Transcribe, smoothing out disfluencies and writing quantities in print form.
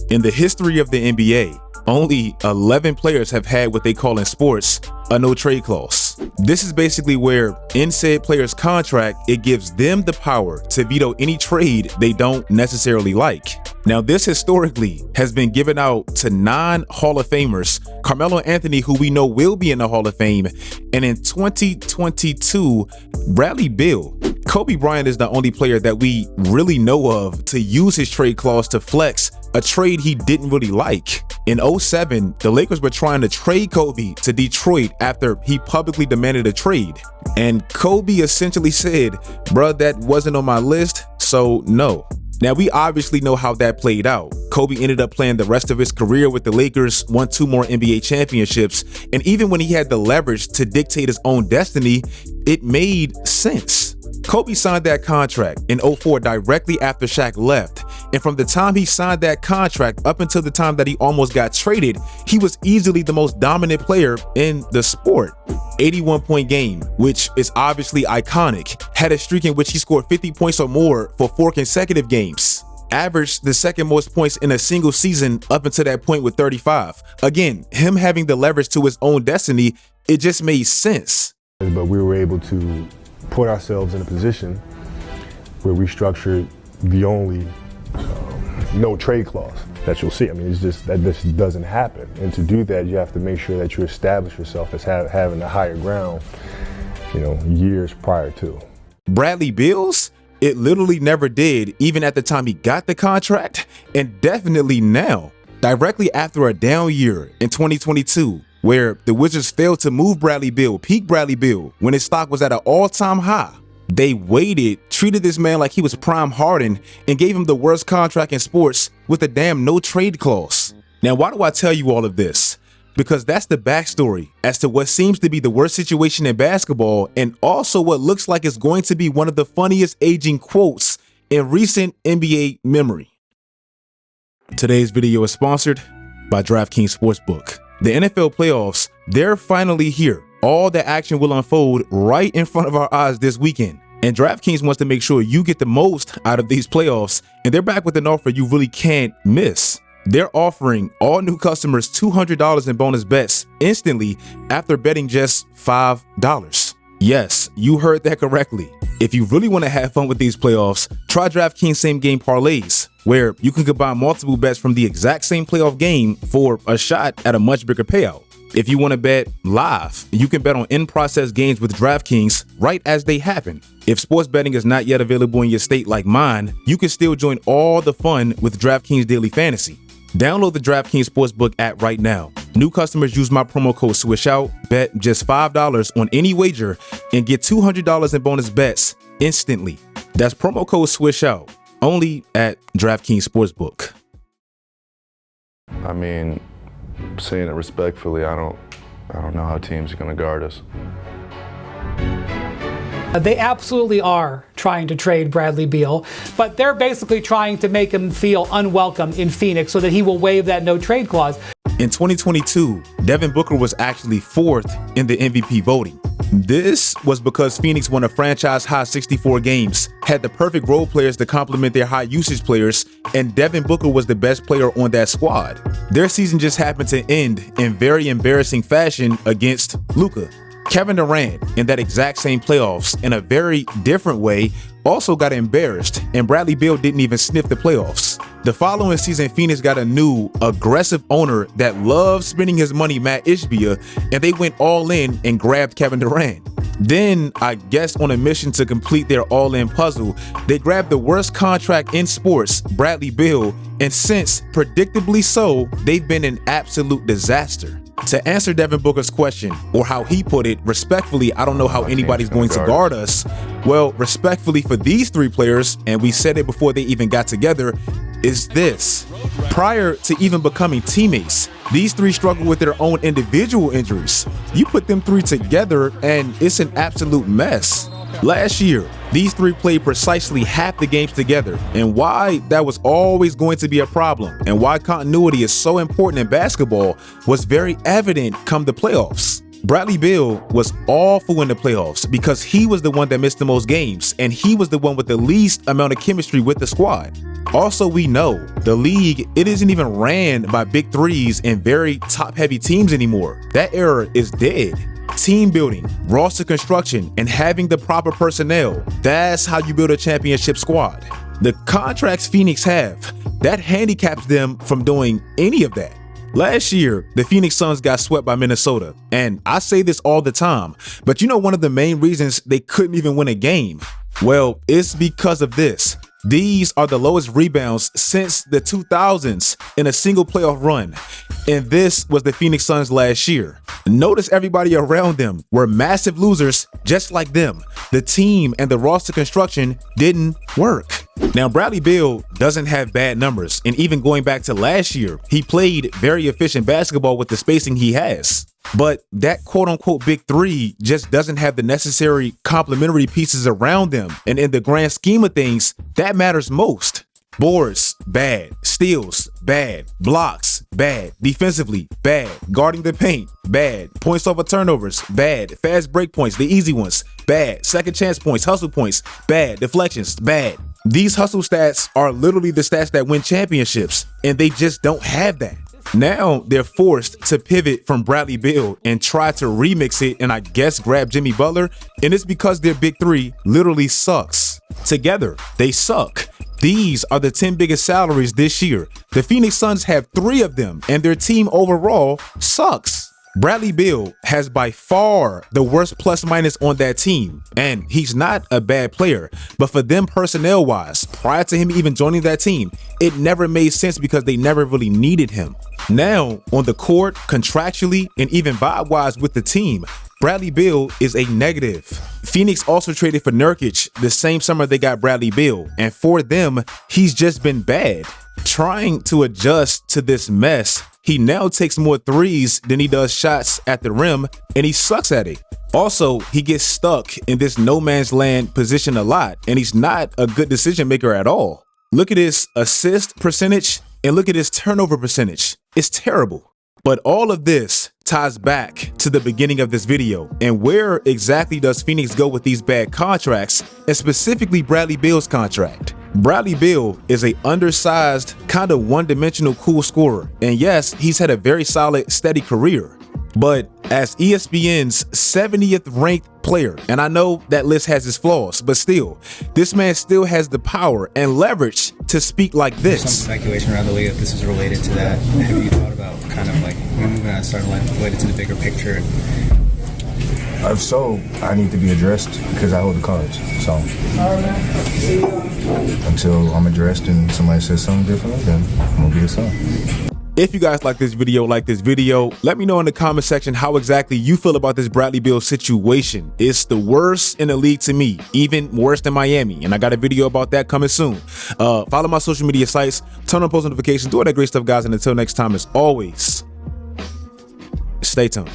In the history of the NBA, only 11 players have had what they call in sports a no-trade clause. This is basically where in said player's contract, it gives them the power to veto any trade they don't necessarily like. Now, this historically has been given out to 9 Hall of Famers, Carmelo Anthony, who we know will be in the Hall of Fame, and in 2022, Bradley Beal. Kobe Bryant is the only player that we really know of to use his trade clause to flex a trade he didn't really like. In 2007, the Lakers were trying to trade Kobe to Detroit after he publicly demanded a trade. And Kobe essentially said, bruh, that wasn't on my list, so no. Now, we obviously know how that played out. Kobe ended up playing the rest of his career with the Lakers, won 2 more NBA championships, and even when he had the leverage to dictate his own destiny, it made sense. Kobe signed that contract in 2004 directly after Shaq left, and from the time he signed that contract up until the time that he almost got traded, he was easily the most dominant player in the sport. 81-point game, which is obviously iconic, had a streak in which he scored 50 points or more for 4 consecutive games. Averaged the second most points in a single season up until that point with 35. Again, him having the leverage to his own destiny, it just made sense. But we were able to put ourselves in a position where we structured the only no trade clause that you'll see. I mean, it's just that this doesn't happen. And to do that, you have to make sure that you establish yourself as having the higher ground, years prior to. Bradley Beal's? It literally never did, even at the time he got the contract, and definitely now. Directly after a down year in 2022, where the Wizards failed to move Bradley Beal, peak Bradley Beal, when his stock was at an all-time high. They waited, treated this man like he was prime Harden, and gave him the worst contract in sports with a damn no-trade clause. Now, why do I tell you all of this? Because that's the backstory as to what seems to be the worst situation in basketball, and also what looks like it's going to be one of the funniest aging quotes in recent NBA memory. Today's video is sponsored by DraftKings Sportsbook. The NFL playoffs, they're finally here. All the action will unfold right in front of our eyes this weekend. And DraftKings wants to make sure you get the most out of these playoffs, and they're back with an offer you really can't miss. They're offering all new customers $200 in bonus bets instantly after betting just $5. Yes, you heard that correctly. If you really want to have fun with these playoffs, try DraftKings Same Game Parlays, where you can combine multiple bets from the exact same playoff game for a shot at a much bigger payout. If you want to bet live, you can bet on in-process games with DraftKings right as they happen. If sports betting is not yet available in your state like mine, you can still join all the fun with DraftKings Daily Fantasy. Download the DraftKings Sportsbook app right now. New customers use my promo code Swishout, bet just $5 on any wager, and get $200 in bonus bets instantly. That's promo code Swishout, only at DraftKings Sportsbook. I mean, saying it respectfully, I don't know how teams are going to guard us. They absolutely are trying to trade Bradley Beal, but they're basically trying to make him feel unwelcome in Phoenix so that he will waive that no trade clause. In 2022, Devin Booker was actually 4th in the MVP voting. This was because Phoenix won a franchise-high 64 games, had the perfect role players to complement their high-usage players, and Devin Booker was the best player on that squad. Their season just happened to end in very embarrassing fashion against Luka. Kevin Durant, in that exact same playoffs, in a very different way, also got embarrassed, and Bradley Beal didn't even sniff the playoffs. The following season, Phoenix got a new, aggressive owner that loves spending his money, Matt Ishbia, and they went all in and grabbed Kevin Durant. Then, I guess on a mission to complete their all-in puzzle, they grabbed the worst contract in sports, Bradley Beal, and since, predictably so, they've been an absolute disaster. To answer Devin Booker's question, or how he put it, respectfully, I don't know how anybody's going to guard us. Well, respectfully for these 3 players, and we said it before they even got together, is this. Prior to even becoming teammates, these 3 struggle with their own individual injuries. You put them 3 together and it's an absolute mess. Last year, these 3 played precisely half the games together, and why that was always going to be a problem and why continuity is so important in basketball was very evident come the playoffs. Bradley Beal was awful in the playoffs because he was the one that missed the most games, and he was the one with the least amount of chemistry with the squad. Also, we know the league, it isn't even ran by big threes and very top-heavy teams anymore. That era is dead. Team building, roster construction, and having the proper personnel, that's how you build a championship squad. The contracts Phoenix have, that handicaps them from doing any of that. Last year, the Phoenix Suns got swept by Minnesota, and I say this all the time, but you know one of the main reasons they couldn't even win a game? Well, it's because of this. These are the lowest rebounds since the 2000s in a single playoff run, and this was the Phoenix Suns last year. Notice everybody around them were massive losers just like them. The team and the roster construction didn't work. Now, Bradley Beal doesn't have bad numbers, and even going back to last year, he played very efficient basketball with the spacing he has. But that quote-unquote big three just doesn't have the necessary complementary pieces around them, and in the grand scheme of things, that matters most. Boards, bad. Steals, bad. Blocks, bad. Defensively, bad. Guarding the paint, bad. Points over turnovers, bad. Fast break points, the easy ones, bad. Second chance points, hustle points, bad. Deflections, bad. These hustle stats are literally the stats that win championships, and they just don't have that. Now they're forced to pivot from Bradley Beal and try to remix it and I guess grab Jimmy Butler, and it's because their big three literally sucks. Together, they suck. These are the 10 biggest salaries this year. The Phoenix Suns have 3 of them, and their team overall sucks. Bradley Beal has by far the worst plus minus on that team, and he's not a bad player, but for them personnel wise, prior to him even joining that team, it never made sense because they never really needed him. Now, on the court, contractually, and even vibe wise with the team, Bradley Beal is a negative. Phoenix also traded for Nurkic the same summer they got Bradley Beal, and for them, he's just been bad. Trying to adjust to this mess, he now takes more threes than he does shots at the rim, and he sucks at it. Also, he gets stuck in this no man's land position a lot, and he's not a good decision maker at all. Look at his assist percentage and look at his turnover percentage. It's terrible. But all of this ties back to the beginning of this video, and where exactly does Phoenix go with these bad contracts, and specifically Bradley Beal's contract? Bradley Beal is a undersized, kind of one-dimensional cool scorer, and yes, he's had a very solid, steady career. But as ESPN's 70th ranked player, and I know that list has its flaws, but still, this man still has the power and leverage to speak like this. There's some speculation around the league that this is related to that. Have you thought about kind of like moving on, starting like related to the bigger picture? If so, I need to be addressed because I hold the cards. So until I'm addressed and somebody says something different, then I'm gonna be a son. If you guys like this video, let me know in the comment section how exactly you feel about this Bradley Beal situation. It's the worst in the league to me, even worse than Miami, and I got a video about that coming soon. Follow my social media sites, turn on post notifications, do all that great stuff, guys, and until next time, as always, stay tuned.